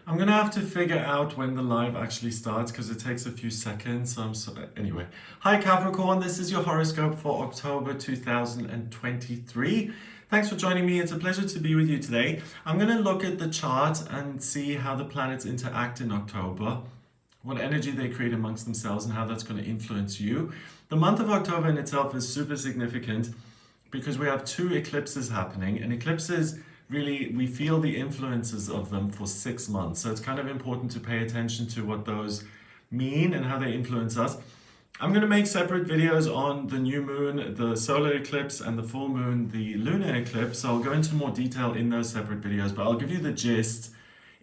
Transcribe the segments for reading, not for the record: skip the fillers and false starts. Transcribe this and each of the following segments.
I'm gonna have to figure out when the live actually starts because it takes a few seconds. Anyway, hi Capricorn, this is your horoscope for October 2023. Thanks for joining me. It's a pleasure to be with you today. I'm gonna look at the chart and see how the planets interact in October, what energy they create amongst themselves and how that's going to influence you. The month of October in itself is super significant because we have two eclipses happening, and eclipses really, we feel the influences of them for 6 months. So it's kind of important to pay attention to what those mean and how they influence us. I'm going to make separate videos on the new moon, the solar eclipse, and the full moon, the lunar eclipse. So I'll go into more detail in those separate videos, but I'll give you the gist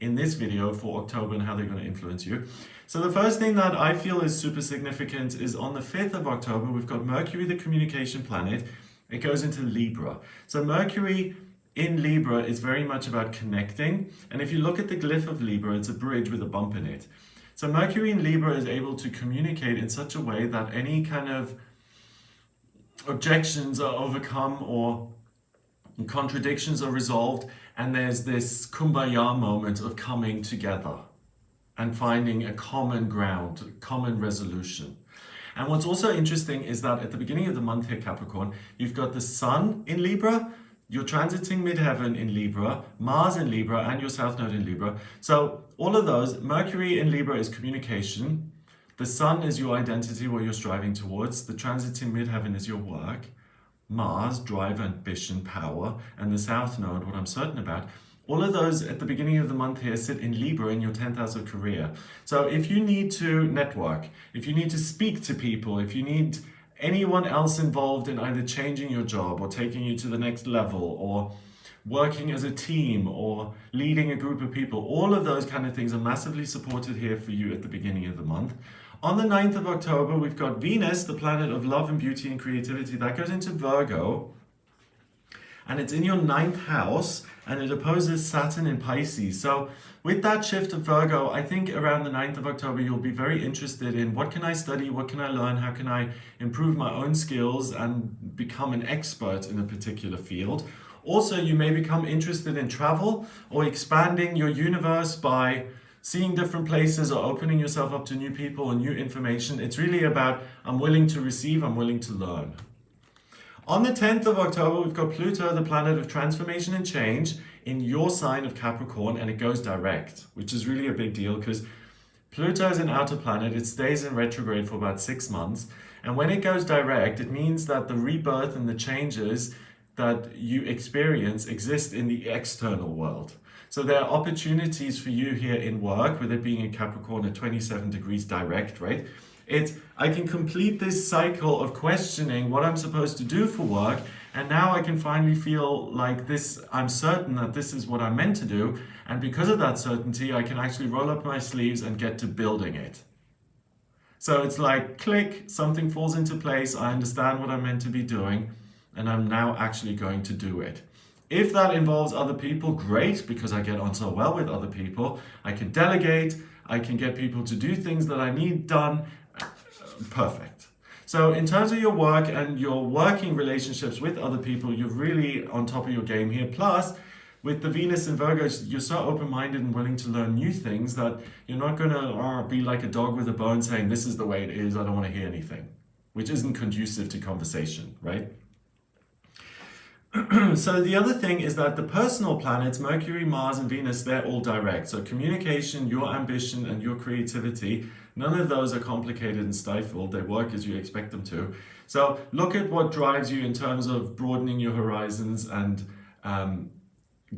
in this video for October and how they're going to influence you. So the first thing that I feel is super significant is on the 5th of October, we've got Mercury, the communication planet. It goes into Libra. So Mercury in Libra is very much about connecting. And if you look at the glyph of Libra, it's a bridge with a bump in it. So Mercury in Libra is able to communicate in such a way that any kind of objections are overcome or contradictions are resolved, and there's this kumbaya moment of coming together and finding a common ground, common resolution. And what's also interesting is that at the beginning of the month here, Capricorn, you've got the Sun in Libra, you're transiting midheaven in Libra, Mars in Libra, and your South Node in Libra. So all of those, Mercury in Libra is communication, the Sun is your identity, what you're striving towards, the transiting midheaven is your work, Mars, drive, ambition, power, and the South Node, what I'm certain about. All of those at the beginning of the month here sit in Libra in your 10th house of career. So if you need to network, if you need to speak to people, if you need anyone else involved in either changing your job or taking you to the next level or working as a team or leading a group of people, all of those kind of things are massively supported here for you at the beginning of the month. On the 9th of October, we've got Venus, the planet of love and beauty and creativity, that goes into Virgo. And it's in your 9th house, and it opposes Saturn in Pisces. So with that shift of Virgo, I think around the 9th of October, you'll be very interested in what can I study, what can I learn, how can I improve my own skills and become an expert in a particular field. Also, you may become interested in travel or expanding your universe by seeing different places or opening yourself up to new people or new information. It's really about, I'm willing to receive, I'm willing to learn. On the 10th of October, we've got Pluto, the planet of transformation and change, in your sign of Capricorn, and it goes direct, which is really a big deal because Pluto is an outer planet. It stays in retrograde for about 6 months. And when it goes direct, it means that the rebirth and the changes that you experience exist in the external world. So there are opportunities for you here in work, with it being in Capricorn at 27 degrees direct, right? I can complete this cycle of questioning what I'm supposed to do for work, and now I can finally feel like this, I'm certain that this is what I'm meant to do, and because of that certainty, I can actually roll up my sleeves and get to building it. So it's like, click, something falls into place, I understand what I'm meant to be doing, and I'm now actually going to do it. If that involves other people, great, because I get on so well with other people. I can delegate, I can get people to do things that I need done. Perfect. So in terms of your work and your working relationships with other people, you're really on top of your game here. Plus, with the Venus in Virgo, you're so open-minded and willing to learn new things that you're not going to be like a dog with a bone saying, this is the way it is, I don't want to hear anything, which isn't conducive to conversation, right? So the other thing is that the personal planets, Mercury, Mars, and Venus, they're all direct. So communication, your ambition, and your creativity, none of those are complicated and stifled. They work as you expect them to. So look at what drives you in terms of broadening your horizons and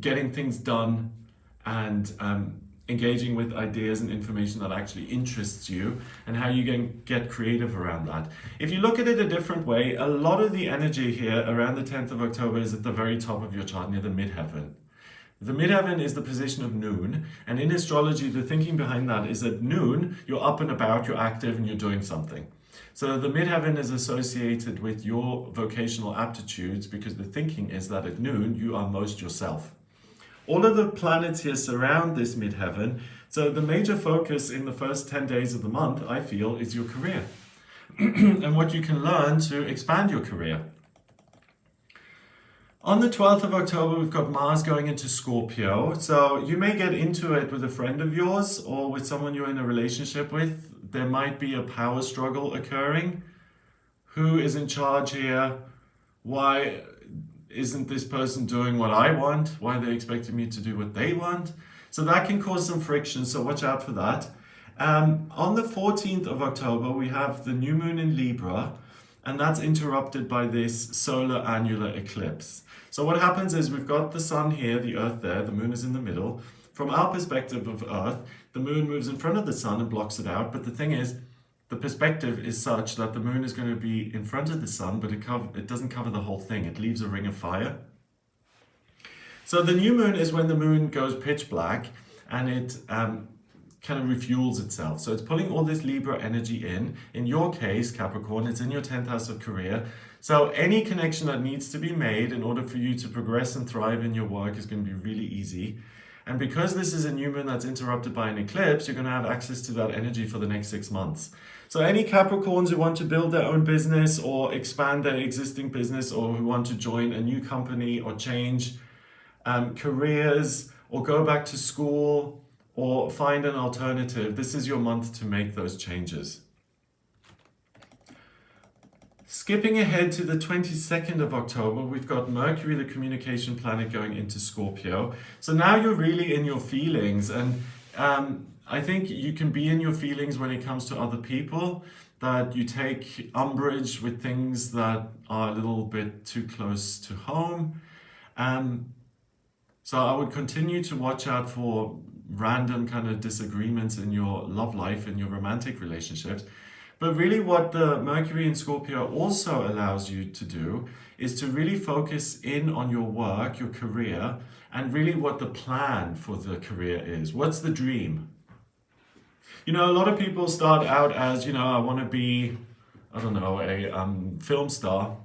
getting things done and engaging with ideas and information that actually interests you, and how you can get creative around that. If you look at it a different way, a lot of the energy here around the 10th of October is at the very top of your chart, near the midheaven. The midheaven is the position of noon, and in astrology, the thinking behind that is at noon, you're up and about, you're active, and you're doing something. So the midheaven is associated with your vocational aptitudes, because the thinking is that at noon, you are most yourself. All of the planets here surround this midheaven, so the major focus in the first 10 days of the month, I feel, is your career and what you can learn to expand your career. On the 12th of October, we've got Mars going into Scorpio. So you may get into it with a friend of yours or with someone you're in a relationship with. There might be a power struggle occurring. Who is in charge here? Why isn't this person doing what I want? Why are they expecting me to do what they want? So that can cause some friction, so watch out for that. On the 14th of October, we have the new moon in Libra, and that's interrupted by this solar annular eclipse. So what happens is we've got the sun here, the earth there, the moon is in the middle. From our perspective of earth, the moon moves in front of the sun and blocks it out. But the thing is, the perspective is such that the moon is going to be in front of the sun, but it doesn't cover the whole thing. It leaves a ring of fire. So the new moon is when the moon goes pitch black and it kind of refuels itself. So it's pulling all this Libra energy in. In your case, Capricorn, it's in your 10th house of career. So any connection that needs to be made in order for you to progress and thrive in your work is going to be really easy. And because this is a new moon that's interrupted by an eclipse, you're going to have access to that energy for the next 6 months. So any Capricorns who want to build their own business or expand their existing business, or who want to join a new company or change careers or go back to school or find an alternative, this is your month to make those changes. Skipping ahead to the 22nd of October, we've got Mercury, the communication planet, going into Scorpio. So now you're really in your feelings, and I think you can be in your feelings when it comes to other people, that you take umbrage with things that are a little bit too close to home. So I would continue to watch out for random kind of disagreements in your love life, in your romantic relationships. But really what the Mercury in Scorpio also allows you to do is to really focus in on your work, your career, and really what the plan for the career is. What's the dream? You know, a lot of people start out as, I want to be, I don't know, a film star.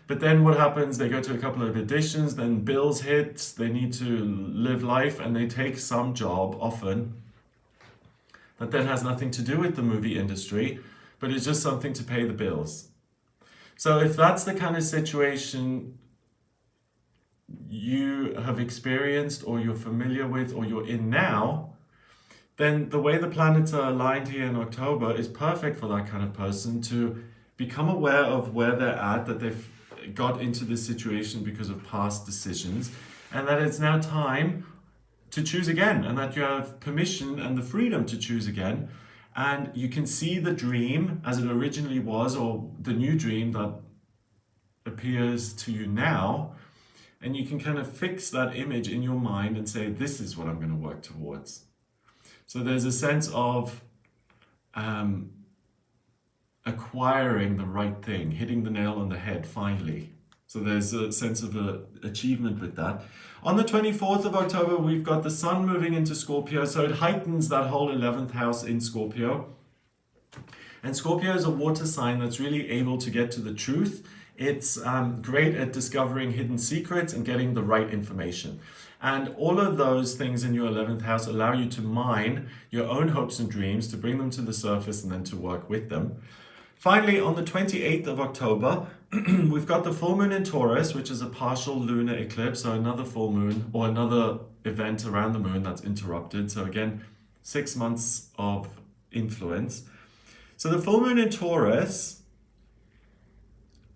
But then what happens, they go to a couple of auditions, then bills hit, they need to live life, and they take some job often that then has nothing to do with the movie industry, but it's just something to pay the bills. So if that's the kind of situation you have experienced or you're familiar with or you're in now, then the way the planets are aligned here in October is perfect for that kind of person to become aware of where they're at, that they've got into this situation because of past decisions, and that it's now time to choose again, and that you have permission and the freedom to choose again, and you can see the dream as it originally was, or the new dream that appears to you now, and you can kind of fix that image in your mind and say, this is what I'm going to work towards. So there's a sense of acquiring the right thing, hitting the nail on the head finally. So there's a sense of achievement with that. On the 24th of October, we've got the sun moving into Scorpio, so it heightens that whole 11th house in Scorpio. And Scorpio is a water sign that's really able to get to the truth. It's great at discovering hidden secrets and getting the right information. And all of those things in your 11th house allow you to mine your own hopes and dreams, to bring them to the surface and then to work with them. Finally, on the 28th of October, we've got the full moon in Taurus, which is a partial lunar eclipse, so another full moon or another event around the moon that's interrupted. So again, 6 months of influence. So the full moon in Taurus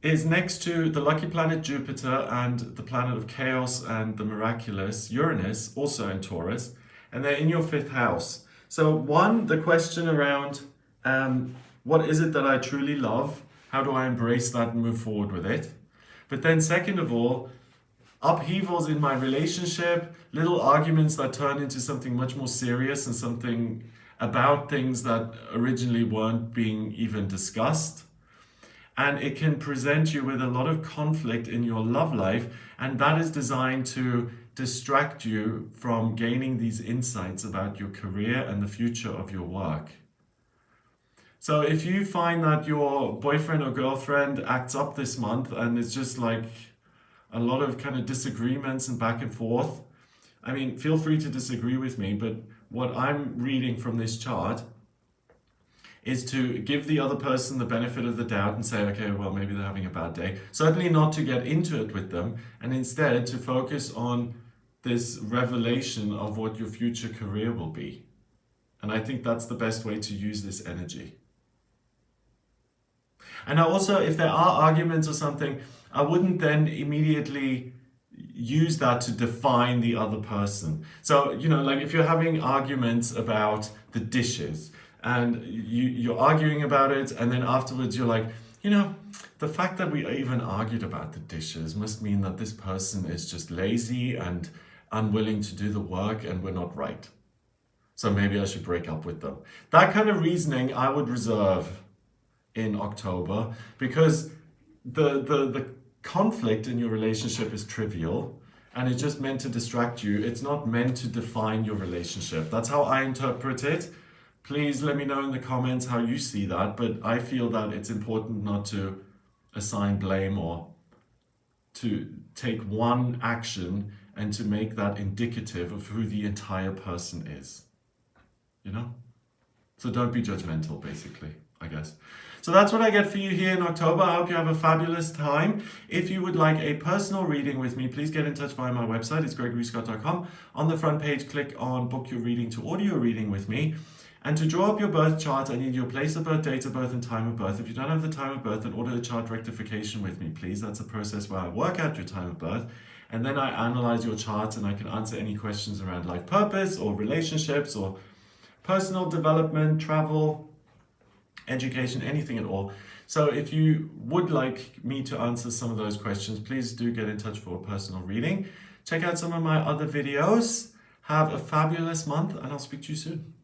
is next to the lucky planet Jupiter and the planet of chaos and the miraculous Uranus, also in Taurus, and they're in your 5th house. So one, the question around what is it that I truly love? How do I embrace that and move forward with it? But then second of all, upheavals in my relationship, little arguments that turn into something much more serious and something about things that originally weren't being even discussed. And it can present you with a lot of conflict in your love life, and that is designed to distract you from gaining these insights about your career and the future of your work. So if you find that your boyfriend or girlfriend acts up this month and it's just like a lot of kind of disagreements and back and forth, I mean, feel free to disagree with me, but what I'm reading from this chart is to give the other person the benefit of the doubt and say, okay, well, maybe they're having a bad day. Certainly not to get into it with them, and instead to focus on this revelation of what your future career will be. And I think that's the best way to use this energy. And also, if there are arguments or something, I wouldn't then immediately use that to define the other person. So, you know, like if you're having arguments about the dishes and you're arguing about it, and then afterwards you're like, you know, the fact that we even argued about the dishes must mean that this person is just lazy and unwilling to do the work and we're not right. So maybe I should break up with them. That kind of reasoning I would reserve in October, because the conflict in your relationship is trivial and it's just meant to distract you. It's not meant to define your relationship. That's how I interpret it. Please let me know in the comments how you see that, but I feel that it's important not to assign blame or to take one action and to make that indicative of who the entire person is. You know? So don't be judgmental, basically, I guess. So that's what I get for you here in October. I hope you have a fabulous time. If you would like a personal reading with me, please get in touch via my website. It's gregoryscott.com. On the front page, click on book your reading to audio reading with me. And to draw up your birth chart, I need your place of birth, date of birth, and time of birth. If you don't have the time of birth, then order a chart rectification with me, please. That's a process where I work out your time of birth. And then I analyze your chart and I can answer any questions around life purpose or relationships or personal development, travel, education, anything at all. So if you would like me to answer some of those questions, please do get in touch for a personal reading. Check out some of my other videos. Have a fabulous month and I'll speak to you soon.